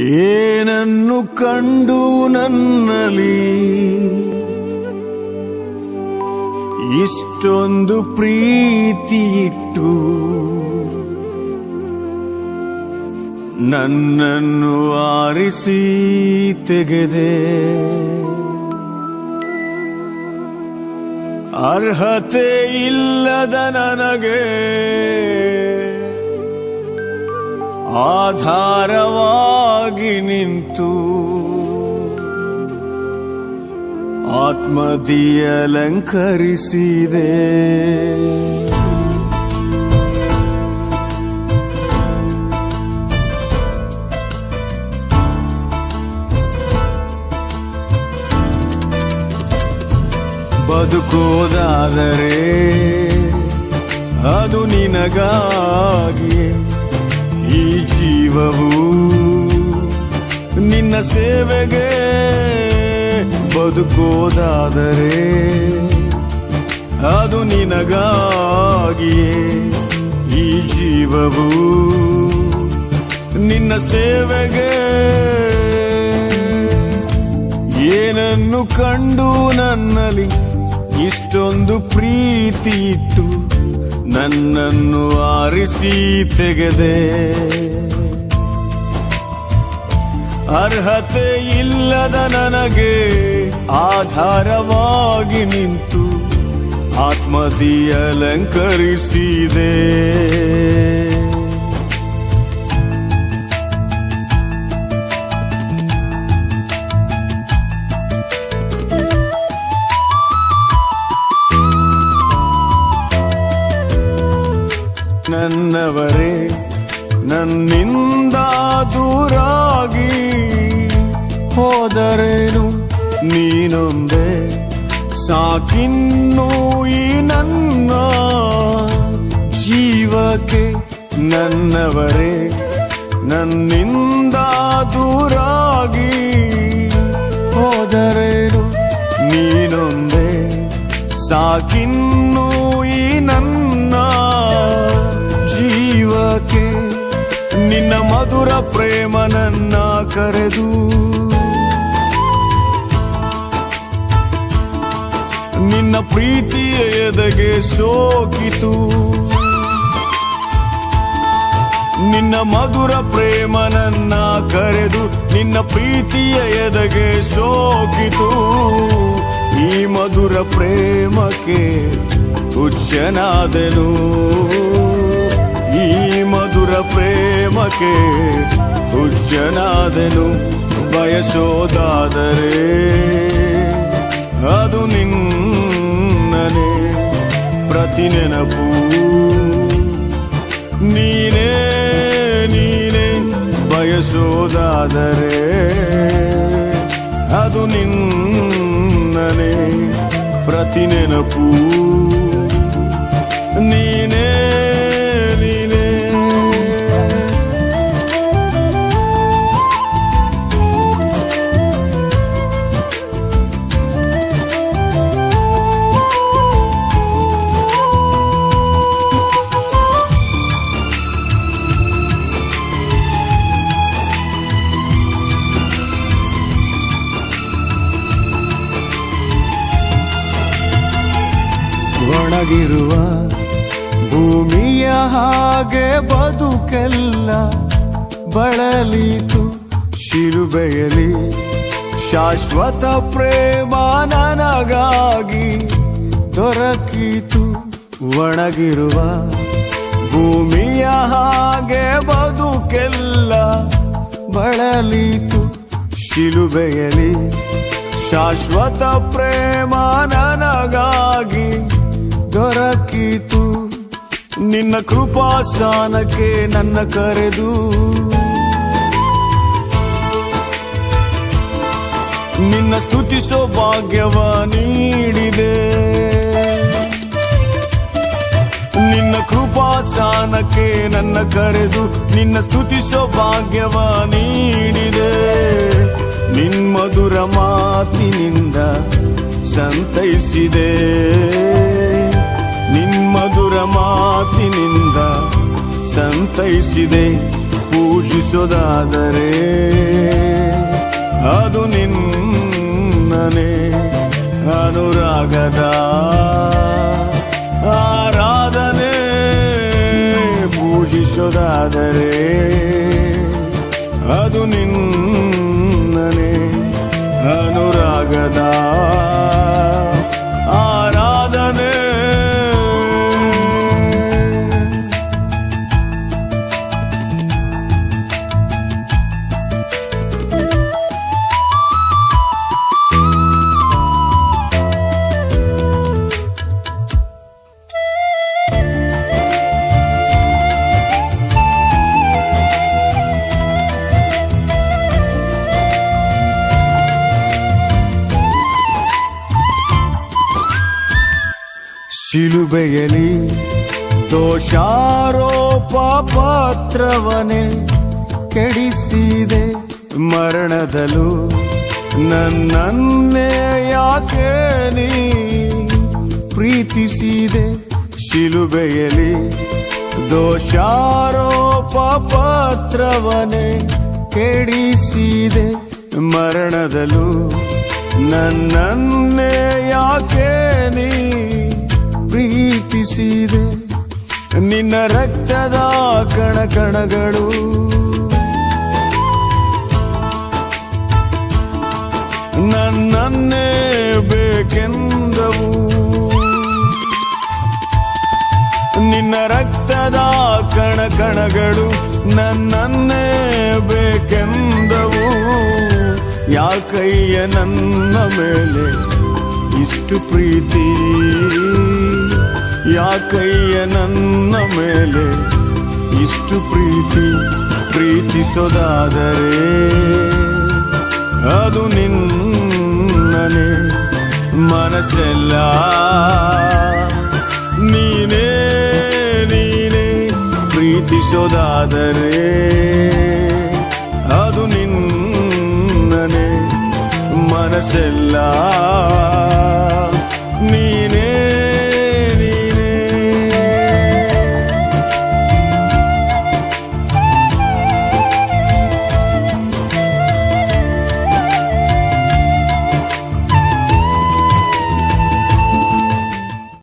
ಏನನ್ನು ಕಂಡು ನನ್ನಲ್ಲಿ ಇಷ್ಟೊಂದು ಪ್ರೀತಿ ಇಟ್ಟು ನನ್ನನ್ನು ಆರಿಸಿ ತೆಗೆದೆ. ಅರ್ಹತೆ ಇಲ್ಲದ ನನಗೆ ಆಧಾರವಾಗಿ ನಿಂತು ಆತ್ಮದಿಯಲಂಕರಿಸಿದೆ. ಬದುಕೋದಾದರೆ ಅದು ನಿನಗಾಗಿ, ಈ ಜೀವವು ನಿನ್ನ ಸೇವೆಗೆ. ಬದುಕೋದಾದರೆ ಅದು ನಿನಗಾಗಿಯೇ, ಈ ಜೀವವು ನಿನ್ನ ಸೇವೆಗೆ. ಏನನ್ನು ಕಂಡು ನನ್ನಲ್ಲಿ ಇಷ್ಟೊಂದು ಪ್ರೀತಿ ಇಟ್ಟು ನನ್ನನ್ನು ಆರಿಸಿ ತೆಗೆದೆ. ಅರ್ಹತೆ ಇಲ್ಲದ ನನಗೆ ಆಧಾರವಾಗಿ ನಿಂತು ಆತ್ಮದಿಯಲಂಕರಿಸಿದೆ. ನನ್ನವರೇ ನನ್ನಿಂದ ದೂರಾಗಿ ಹೋದರೇನು, ನೀನೊಂದೇ ಸಾಕಿನ್ನು ಈ ನನ್ನ ಜೀವಕ್ಕೆ. ನನ್ನವರೇ ನನ್ನಿಂದ ದೂರಾಗಿ ಹೋದರೇನು, ನೀನೊಂದೇ ಸಾಕಿನ್ನು ಈ ನನ್ನ ಜೀವಕ್ಕೆ. ನಿನ್ನ ಮಧುರ ಪ್ರೇಮ ನನ್ನ ಕರೆದು ನಿನ್ನ ಪ್ರೀತಿಯ ಎದೆಗೆ ಸೋಕಿತು. ನಿನ್ನ ಮಧುರ ಪ್ರೇಮ ನನ್ನ ಕರೆದು ನಿನ್ನ ಪ್ರೀತಿಯ ಎದೆಗೆ ಸೋಕಿತು. ಈ ಮಧುರ ಪ್ರೇಮಕ್ಕೆ ಹುಚ್ಚನಾದೆನು, ಈ ಮಧುರ ಪ್ರೇಮಕ್ಕೆ ಹುಚ್ಚನಾದೆನು. ಬಯಸೋದಾದರೆ ಅದು ನಿನ್ನನೆ, ಪ್ರತಿ ನೆನಪು ನೀನೇ ನೀನೇ. ಬಯಸೋದಾದರೆ ಅದು ನಿನ್ನನೆ, ಪ್ರತಿ ನೆನಪು ನೀನೇ ನೀನೇ. ಒಣಗಿರುವ ಭೂಮಿಯ ಹಾಗೆ ಬದುಕೆಲ್ಲ ಬಳಲಿತು ಶಿಲುಬೆಯಲಿ. ಶಾಶ್ವತ ಪ್ರೇಮ ನನಗಾಗಿ ದೊರಕಿತು. ಒಣಗಿರುವ ಭೂಮಿಯ ಹಾಗೆ ಬದುಕೆಲ್ಲ ಬಳಲಿತು ಶಿಲುಬೆಯಲಿ. ಶಾಶ್ವತ ಪ್ರೇಮ ನನಗಾಗಿ ದೊರಕಿತು. ನಿನ್ನ ಕೃಪಾಸನಕ್ಕೆ ನನ್ನ ಕರೆದು ನಿನ್ನ ಸ್ತುತಿಸೋ ಭಾಗ್ಯವ ನೀಡಿದೆ. ನಿನ್ನ ಕೃಪಾಸನಕ್ಕೆ ನನ್ನ ಕರೆದು ನಿನ್ನ ಸ್ತುತಿಸೋ ಭಾಗ್ಯವ ನೀಡಿದೆ. ನಿನ್ಮಧುರ ಮಾತಿನಿಂದ ಸಂತೈಸಿದೆ, ನಿನ್ಮಧುರ ಮಾತಿನಿಂದ ಸಂತೈಸಿದೆ. ಪೂಜಿಸೋದಾದರೆ ಅದು ನಿನ್ನನೆ ಅನುರಾಗದ ಆರಾಧನೆ. ಪೂಜಿಸೋದಾದರೆ ಅದು ನಿನ್ನನೆ ಅನುರಾಗದ ಆರಾಧನೆ. ಶಿಲುಬೆಯಲಿ ದೋಷಾರೋಪ ಪಾತ್ರವನೇ ಕೆಡಿಸಿದೆ, ಮರಣದಲ್ಲೂ ನನ್ನನ್ನೇ ಯಾಕೆ ನೀ ಪ್ರೀತಿಸಿದೆ. ಶಿಲುಬೆಯಲಿ ದೋಷಾರೋಪ ಪಾತ್ರವನೇ ಕೆಡಿಸಿದೆ, ಮರಣದಲ್ಲೂ ನನ್ನನ್ನೇ ಯಾಕೆ ನೀ ಪ್ರೀತಿಸಿದೆ. ನಿನ್ನ ರಕ್ತದ ಕಣಕಣಗಳು ನನ್ನನ್ನೇ ಬೇಕೆಂದವು. ನಿನ್ನ ರಕ್ತದ ಕಣಕಣಗಳು ನನ್ನನ್ನೇ ಬೇಕೆಂದವು. ಯಾಕಯ್ಯ ನನ್ನ ಮೇಲೆ ಇಷ್ಟು ಪ್ರೀತಿ, ಯಾಕಯ್ಯ ನನ್ನ ಮೇಲೆ ಇಷ್ಟು ಪ್ರೀತಿ. ಪ್ರೀತಿಸೋದಾದರೆ ಅದು ನಿನ್ನನೆ ಮನಸ್ಸೆಲ್ಲ ನೀನೇ ನೀನೇ. ಪ್ರೀತಿಸೋದಾದರೆ ಅದು ನಿನ್ನನೆ ಮನಸ್ಸೆಲ್ಲ ನೀನೇ